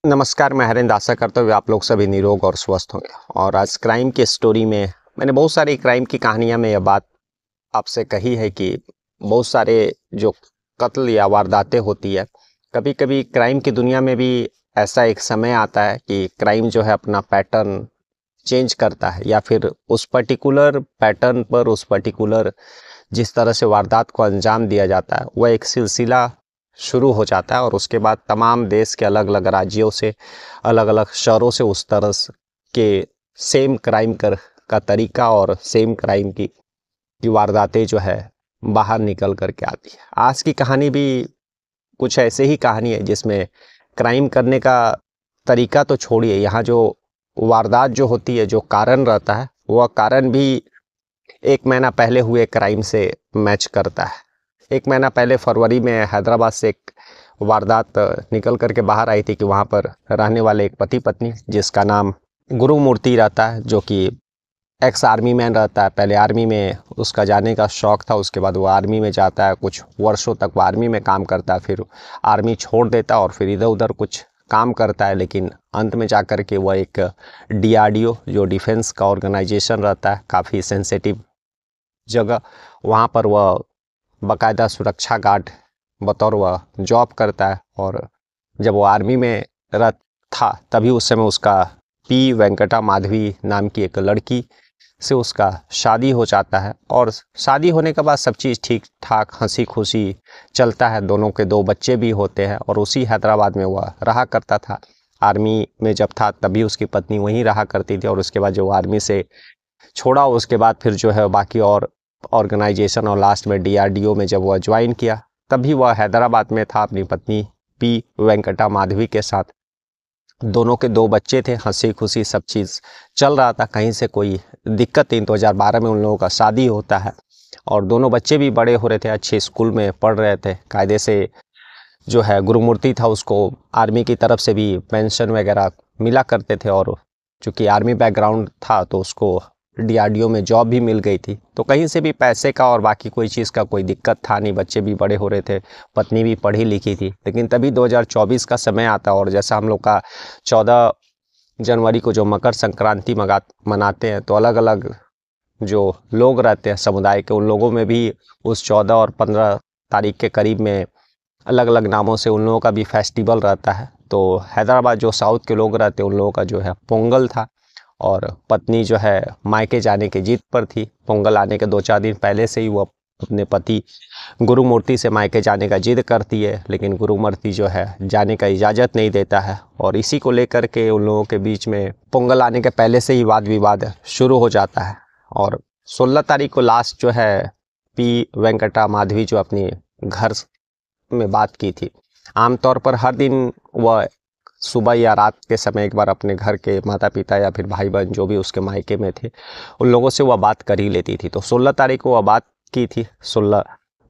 नमस्कार, मैं हरेंद्र। आशा करता हूँ आप लोग सभी निरोग और स्वस्थ होंगे। और आज क्राइम की स्टोरी में मैंने बहुत सारी क्राइम की कहानियाँ में यह बात आपसे कही है कि बहुत सारे जो कत्ल या वारदातें होती है, कभी कभी क्राइम की दुनिया में भी ऐसा एक समय आता है कि क्राइम जो है अपना पैटर्न चेंज करता है, या फिर उस पर्टिकुलर पैटर्न पर उस पर्टिकुलर जिस तरह से वारदात को अंजाम दिया जाता है वह एक सिलसिला शुरू हो जाता है। और उसके बाद तमाम देश के अलग अलग राज्यों से, अलग अलग शहरों से उस तरह के सेम क्राइम का तरीका और सेम क्राइम की वारदातें जो है बाहर निकल करके आती है। आज की कहानी भी कुछ ऐसे ही कहानी है जिसमें क्राइम करने का तरीका तो छोड़िए, यहाँ जो वारदात जो होती है, जो कारण रहता है, वह कारण भी 1 महीना पहले हुए क्राइम से मैच करता है। 1 महीना पहले फरवरी में हैदराबाद से एक वारदात निकल करके बाहर आई थी कि वहाँ पर रहने वाले एक पति पत्नी, जिसका नाम गुरुमूर्ति रहता है, जो कि एक्स आर्मी मैन रहता है। पहले आर्मी में उसका जाने का शौक था, उसके बाद वो आर्मी में जाता है, कुछ वर्षों तक वो आर्मी में काम करता है, फिर आर्मी छोड़ देता है और फिर इधर उधर कुछ काम करता है। लेकिन अंत में जाकर के वह एक DRDO, जो डिफेंस का ऑर्गेनाइजेशन रहता है, काफ़ी सेंसिटिव जगह, वहाँ पर वह बाकायदा सुरक्षा गार्ड बतौर वह जॉब करता है। और जब वो आर्मी में था तभी उस समय उसका P. वेंकटा माधवी नाम की एक लड़की से उसका शादी हो जाता है। और शादी होने के बाद सब चीज़ ठीक ठाक हंसी खुशी चलता है, दोनों के 2 बच्चे भी होते हैं। और उसी हैदराबाद में वह रहा करता था। आर्मी में जब था तभी उसकी पत्नी वहीं रहा करती थी, और उसके बाद जो आर्मी से छोड़ा उसके बाद फिर जो है बाकी और ऑर्गेनाइजेशन और लास्ट में DRDO में जब वह ज्वाइन किया तभी वह हैदराबाद में था अपनी पत्नी P. वेंकटा माधवी के साथ। दोनों के 2 बच्चे थे, हंसी खुशी सब चीज़ चल रहा था, कहीं से कोई दिक्कत नहीं। 2012 में उन लोगों का शादी होता है और दोनों बच्चे भी बड़े हो रहे थे, अच्छे स्कूल में पढ़ रहे थे। कायदे से जो है गुरुमूर्ति था, उसको आर्मी की तरफ से भी पेंशन वगैरह मिला करते थे, और चूँकि आर्मी बैकग्राउंड था तो उसको DRDO में जॉब भी मिल गई थी। तो कहीं से भी पैसे का और बाकी कोई चीज़ का कोई दिक्कत था नहीं, बच्चे भी बड़े हो रहे थे, पत्नी भी पढ़ी लिखी थी। लेकिन तभी 2024 का समय आता और जैसा हम लोग का 14 जनवरी को जो मकर संक्रांति मनाते हैं, तो अलग अलग जो लोग रहते हैं समुदाय के, उन लोगों में भी उस 14 और 15 तारीख के करीब में अलग अलग नामों से उन लोगों का भी फेस्टिवल रहता है। तो हैदराबाद जो साउथ के लोग रहते हैं उन लोगों का जो है पोंगल था, और पत्नी जो है मायके जाने की जिद पर थी। पोंगल आने के 2-4 दिन पहले से ही वो अपने पति गुरुमूर्ति से मायके जाने का जिद करती है, लेकिन गुरुमूर्ति जो है जाने का इजाज़त नहीं देता है। और इसी को लेकर के उन लोगों के बीच में पोंगल आने के पहले से ही वाद विवाद शुरू हो जाता है। और 16 तारीख को लास्ट जो है P. वेंकटा माधवी जो अपनी घर में बात की थी। आमतौर पर हर दिन वह सुबह या रात के समय एक बार अपने घर के माता पिता या फिर भाई बहन जो भी उसके मायके में थे उन लोगों से वह बात कर ही लेती थी। तो 16 तारीख को वह बात की थी, 16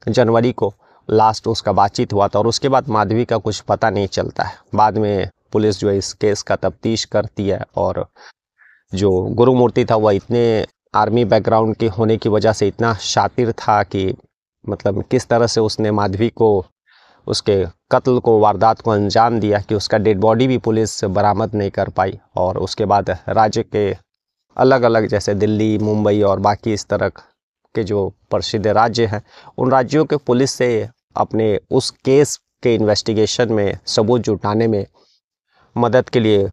जनवरी को लास्ट उसका बातचीत हुआ था। और उसके बाद माधवी का कुछ पता नहीं चलता है। बाद में पुलिस जो है इस केस का तफ्तीश करती है, और जो गुरुमूर्ति था वह इतने आर्मी बैकग्राउंड के होने की वजह से इतना शातिर था कि मतलब किस तरह से उसने माधवी को उसके कत्ल को, वारदात को अंजाम दिया कि उसका डेड बॉडी भी पुलिस बरामद नहीं कर पाई। और उसके बाद राज्य के अलग अलग जैसे दिल्ली, मुंबई और बाकी इस तरह के जो प्रसिद्ध राज्य हैं, उन राज्यों के पुलिस से अपने उस केस के इन्वेस्टिगेशन में सबूत जुटाने में मदद के लिए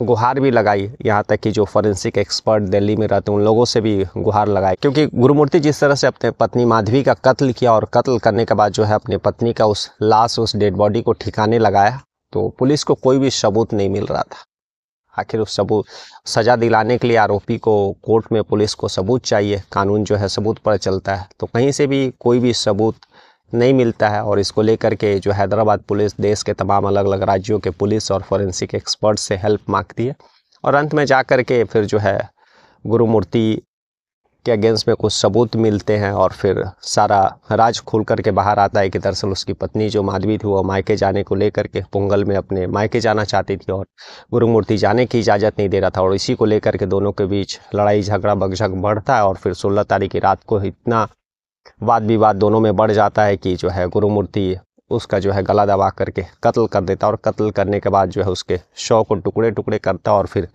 गुहार भी लगाई। यहाँ तक कि जो फॉरेंसिक एक्सपर्ट दिल्ली में रहते हैं उन लोगों से भी गुहार लगाई, क्योंकि गुरुमूर्ति जिस तरह से अपने पत्नी माधवी का कत्ल किया और कत्ल करने के बाद जो है अपनी पत्नी का उस लाश, उस डेड बॉडी को ठिकाने लगाया, तो पुलिस को कोई भी सबूत नहीं मिल रहा था। आखिर उस सबूत सज़ा दिलाने के लिए आरोपी को कोर्ट में पुलिस को सबूत चाहिए, कानून जो है सबूत पर चलता है, तो कहीं से भी कोई भी सबूत नहीं मिलता है। और इसको लेकर के जो हैदराबाद पुलिस देश के तमाम अलग अलग राज्यों के पुलिस और फॉरेंसिक एक्सपर्ट से हेल्प मांगती है। और अंत में जा कर के फिर जो है गुरुमूर्ति के अगेंस्ट में कुछ सबूत मिलते हैं, और फिर सारा राज खुल करके बाहर आता है कि दरअसल उसकी पत्नी जो माधवी थी वो मायके जाने को लेकर के पोंगल में अपने मायके जाना चाहती थी, और गुरुमूर्ति जाने की इजाज़त नहीं दे रहा था। और इसी को लेकर के दोनों के बीच लड़ाई झगड़ा बकझक बढ़ता है, और फिर 16 तारीख की रात को इतना वाद विवाद दोनों में बढ़ जाता है कि जो है गुरुमूर्ति उसका जो है गला दबा करके कत्ल कर देता और कत्ल करने के बाद जो है उसके शव को टुकड़े टुकड़े करता और फिर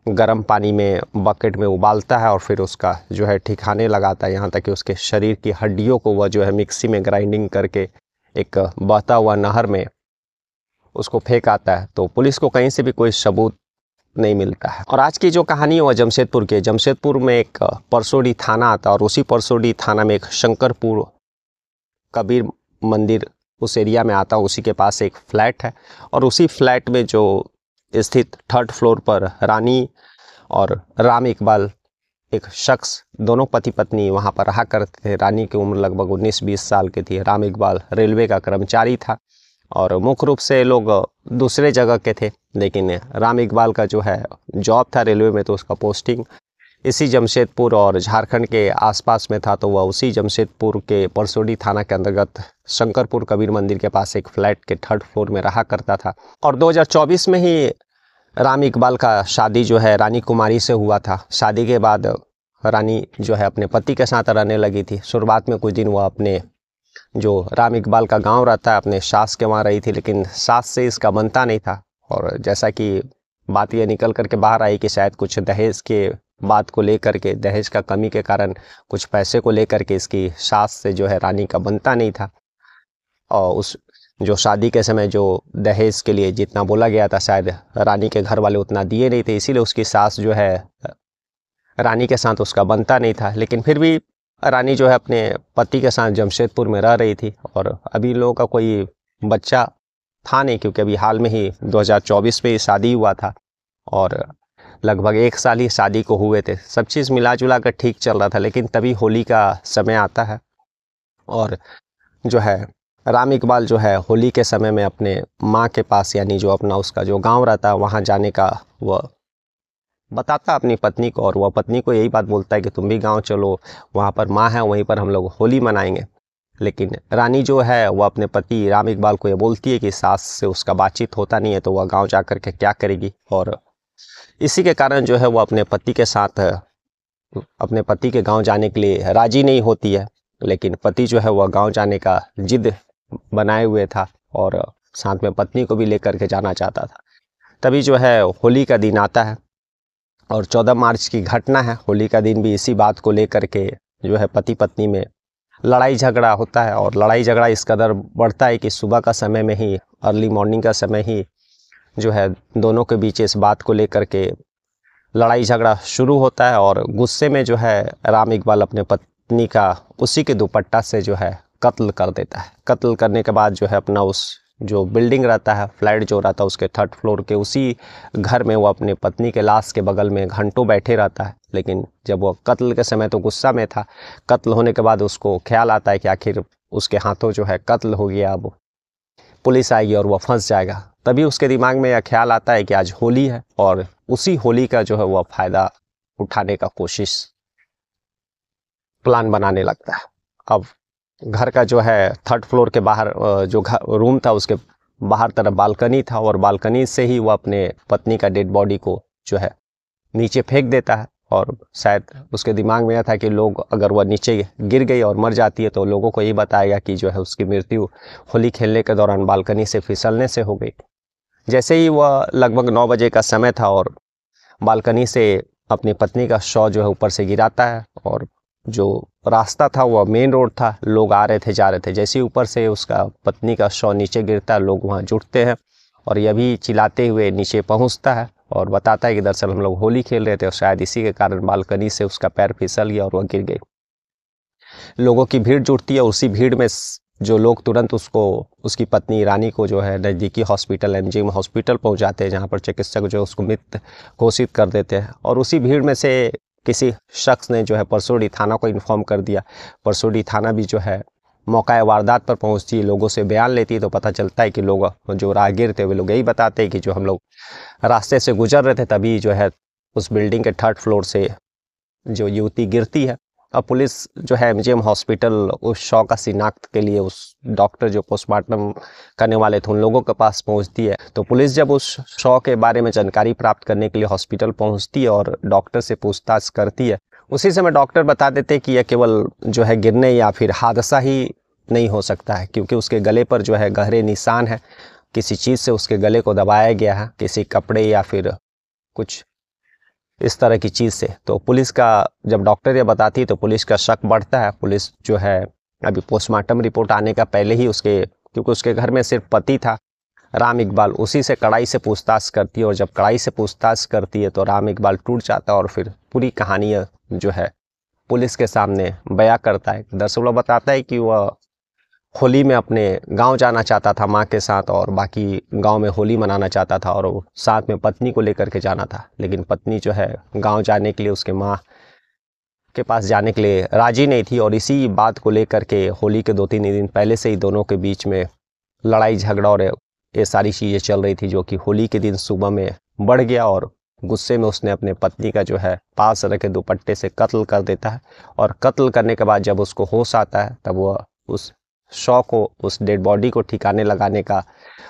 गर्म पानी में बकेट में उबालता है और फिर उसका जो है ठिकाने लगाता है, यहाँ तक कि उसके शरीर की हड्डियों को वह जो है मिक्सी में ग्राइंडिंग करके एक बहता हुआ नहर में उसको फेंक आता है। तो पुलिस को कहीं से भी कोई सबूत नहीं मिलता है। और आज की जो कहानी है वह जमशेदपुर में एक परसोडी थाना आता है और उसी परसोडी थाना में एक शंकरपुर कबीर मंदिर उस एरिया में आता है। उसी के पास एक फ्लैट है और उसी फ्लैट में जो स्थित 3rd फ्लोर पर रानी और राम इकबाल एक शख्स, दोनों पति पत्नी वहां पर रहा करते थे। रानी की उम्र लगभग 19-20 साल की थी। राम इकबाल रेलवे का कर्मचारी था और मुख्य रूप से लोग दूसरे जगह के थे, लेकिन राम इकबाल का जो है जॉब था रेलवे में, तो उसका पोस्टिंग इसी जमशेदपुर और झारखंड के आसपास में था। तो वह उसी जमशेदपुर के परसोडी थाना के अंतर्गत शंकरपुर कबीर मंदिर के पास एक फ्लैट के 3rd फ्लोर में रहा करता था। और 2024 में ही राम इकबाल का शादी जो है रानी कुमारी से हुआ था। शादी के बाद रानी जो है अपने पति के साथ रहने लगी थी। शुरुआत में कुछ दिन वह अपने जो राम इकबाल का गांव रहता है अपने सास के वहाँ रही थी, लेकिन सास से इसका बनता नहीं था। और जैसा कि बात ये निकल करके बाहर आई कि शायद कुछ दहेज के बात को लेकर के, दहेज का कमी के कारण कुछ पैसे को लेकर के इसकी सास से जो है रानी का बनता नहीं था। और उस जो शादी के समय जो दहेज के लिए जितना बोला गया था शायद रानी के घर वाले उतना दिए नहीं थे, इसीलिए उसकी सास जो है रानी के साथ उसका बनता नहीं था। लेकिन फिर भी रानी जो है अपने पति के साथ जमशेदपुर में रह रही थी और अभी लोगों का कोई बच्चा था नहीं, क्योंकि अभी हाल में ही 2024 में ही शादी हुआ था और लगभग 1 साल ही शादी को हुए थे। सब चीज़ मिला जुला कर ठीक चल रहा था, लेकिन तभी होली का समय आता है और जो है राम इकबाल जो है होली के समय में अपने माँ के पास, यानी जो अपना उसका जो गांव रहता है वहाँ जाने का वह बताता अपनी पत्नी को, और वह पत्नी को यही बात बोलता है कि तुम भी गांव चलो, वहाँ पर माँ है, वहीं पर हम लोग होली मनाएंगे। लेकिन रानी जो है वह अपने पति राम इकबाल को ये बोलती है कि सास से उसका बातचीत होता नहीं है, तो वह गाँव जा कर के क्या करेगी। और इसी के कारण जो है वह अपने पति के साथ अपने पति के गाँव जाने के लिए राजी नहीं होती है। लेकिन पति जो है वह गाँव जाने का जिद बनाए हुए था और साथ में पत्नी को भी लेकर के जाना चाहता था। तभी जो है होली का दिन आता है और 14 मार्च की घटना है। होली का दिन भी इसी बात को लेकर के जो है पति पत्नी में लड़ाई झगड़ा होता है और लड़ाई झगड़ा इस कदर बढ़ता है कि सुबह का समय में ही, अर्ली मॉर्निंग का समय ही जो है दोनों के बीच इस बात को लेकर के लड़ाई झगड़ा शुरू होता है। और गुस्से में जो है राम इकबाल अपने पत्नी का उसी के दुपट्टा से जो है कत्ल कर देता है। कत्ल करने के बाद जो है अपना उस जो बिल्डिंग रहता है, फ्लैट जो रहता है उसके 3rd फ्लोर के उसी घर में वो अपने पत्नी के लाश के बगल में घंटों बैठे रहता है। लेकिन जब वो कत्ल के समय तो गुस्सा में था, कत्ल होने के बाद उसको ख्याल आता है कि आखिर उसके हाथों जो है कत्ल हो गया, अब पुलिस आएगी और वह फंस जाएगा। तभी उसके दिमाग में यह ख्याल आता है कि आज होली है और उसी होली का जो है वह फायदा उठाने का प्लान बनाने लगता है। अब घर का जो है 3rd फ्लोर के बाहर जो रूम था उसके बाहर तरफ बालकनी था और बालकनी से ही वो अपने पत्नी का डेड बॉडी को जो है नीचे फेंक देता है। और शायद उसके दिमाग में यह था कि लोग अगर वह नीचे गिर गई और मर जाती है तो लोगों को ये बताएगा कि जो है उसकी मृत्यु होली खेलने के दौरान बालकनी से फिसलने से हो गई। जैसे ही वह लगभग 9 बजे का समय था और बालकनी से अपनी पत्नी का शव जो है ऊपर से गिराता है और जो रास्ता था वह मेन रोड था, लोग आ रहे थे जा रहे थे। जैसे ही ऊपर से उसका पत्नी का शव नीचे गिरता है, लोग वहाँ जुटते हैं और यह भी चिल्लाते हुए नीचे पहुँचता है और बताता है कि दरअसल हम लोग होली खेल रहे थे और शायद इसी के कारण बालकनी से उसका पैर फिसल गया और वह गिर गई। लोगों की भीड़ जुटती है, उसी भीड़ में जो लोग तुरंत उसको, उसकी पत्नी रानी को जो है नज़दीकी हॉस्पिटल एमजीएम हॉस्पिटल पहुंचाते हैं, जहां पर चिकित्सक जो उसको मृत घोषित कर देते हैं। और उसी भीड़ में से किसी शख्स ने जो है परसोडी थाना को इन्फॉर्म कर दिया। परसोडी थाना भी जो है मौका वारदात पर पहुंचती है, लोगों से बयान लेती है, तो पता चलता है कि लोग जो राहगीर थे वे लोग यही बताते हैं कि जो हम लोग रास्ते से गुजर रहे थे तभी जो है उस बिल्डिंग के 3rd फ्लोर से जो युवती गिरती है। अब पुलिस जो है एमजीएम हॉस्पिटल उस शव का शिनाख्त के लिए उस डॉक्टर जो पोस्टमार्टम करने वाले थे उन लोगों के पास पहुंचती है। तो पुलिस जब उस शव के बारे में जानकारी प्राप्त करने के लिए हॉस्पिटल पहुंचती है और डॉक्टर से पूछताछ करती है, उसी समय डॉक्टर बता देते कि यह केवल जो है गिरने या फिर हादसा ही नहीं हो सकता है, क्योंकि उसके गले पर जो है गहरे निशान है, किसी चीज़ से उसके गले को दबाया गया है, किसी कपड़े या फिर कुछ इस तरह की चीज़ से। तो पुलिस का जब डॉक्टर ये बताती है तो पुलिस का शक बढ़ता है। पुलिस जो है अभी पोस्टमार्टम रिपोर्ट आने का पहले ही क्योंकि उसके घर में सिर्फ पति था राम इकबाल, उसी से कड़ाई से पूछताछ करती है, और जब कड़ाई से पूछताछ करती है तो राम इकबाल टूट जाता है और फिर पूरी कहानी जो है पुलिस के सामने बयां करता है। दरअसल वो बताता है कि वह होली में अपने गांव जाना चाहता था माँ के साथ, और बाकी गांव में होली मनाना चाहता था, और वो साथ में पत्नी को लेकर के जाना था, लेकिन पत्नी जो है गांव जाने के लिए उसके माँ के पास जाने के लिए राजी नहीं थी। और इसी बात को लेकर के होली के 2-3 दिन पहले से ही दोनों के बीच में लड़ाई झगड़ा और ये सारी चीज़ें चल रही थी, जो कि होली के दिन सुबह में बढ़ गया, और गुस्से में उसने अपने पत्नी का जो है पास रखे दुपट्टे से कत्ल कर देता है। और कत्ल करने के बाद जब उसको होश आता है तब वह उस शव को, उस डेड बॉडी को ठिकाने लगाने का,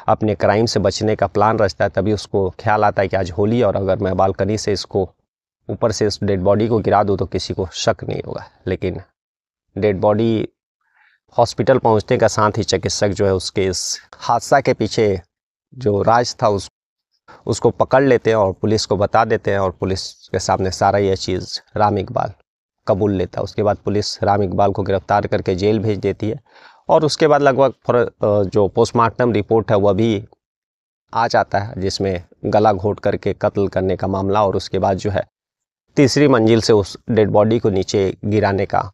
अपने क्राइम से बचने का प्लान रचता है। तभी उसको ख्याल आता है कि आज होली, और अगर मैं बालकनी से इसको ऊपर से इस डेड बॉडी को गिरा दूँ तो किसी को शक नहीं होगा। लेकिन डेड बॉडी हॉस्पिटल पहुंचने का साथ ही चिकित्सक जो है उसके इस हादसा के पीछे जो राज था उसको पकड़ लेते हैं और पुलिस को बता देते हैं, और पुलिस के सामने सारा यह चीज़ राम इकबाल कबूल लेता है। उसके बाद पुलिस राम इकबाल को गिरफ्तार करके जेल भेज देती है, और उसके बाद लगभग जो पोस्टमार्टम रिपोर्ट है वह भी आ जाता है, जिसमें गला घोट करके कत्ल करने का मामला, और उसके बाद जो है तीसरी मंजिल से उस डेड बॉडी को नीचे गिराने का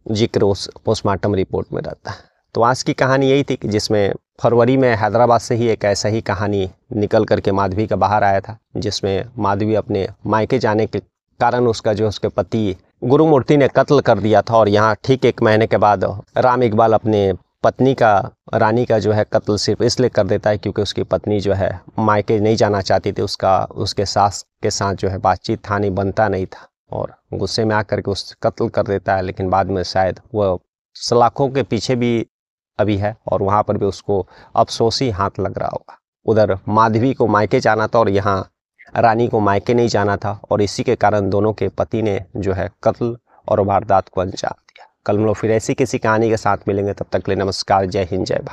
जिक्र उस पोस्टमार्टम रिपोर्ट में रहता है। तो आज की कहानी यही थी कि जिसमें फरवरी में हैदराबाद से ही एक ऐसा ही कहानी निकल करके माधवी का बाहर आया था, जिसमें माधवी अपने मायके जाने के कारण उसके पति गुरुमूर्ति ने कत्ल कर दिया था। और यहाँ ठीक 1 महीने के बाद राम इकबाल अपने पत्नी का, रानी का जो है कत्ल सिर्फ इसलिए कर देता है क्योंकि उसकी पत्नी जो है मायके नहीं जाना चाहती थी। उसके सास के साथ जो है बातचीत था नहीं, बनता नहीं था, और गुस्से में आकर के उस कत्ल कर देता है। लेकिन बाद में शायद वह सलाखों के पीछे भी अभी है, और वहाँ पर भी उसको अफसोसी हाथ लग रहा होगा। उधर माधवी को मायके जाना था और यहाँ रानी को मायके नहीं जाना था, और इसी के कारण दोनों के पति ने जो है कत्ल और वारदात को अंजाम दिया। कल हम लोग फिर ऐसी किसी कहानी के साथ मिलेंगे, तब तक के लिए नमस्कार, जय हिंद, जय भारत।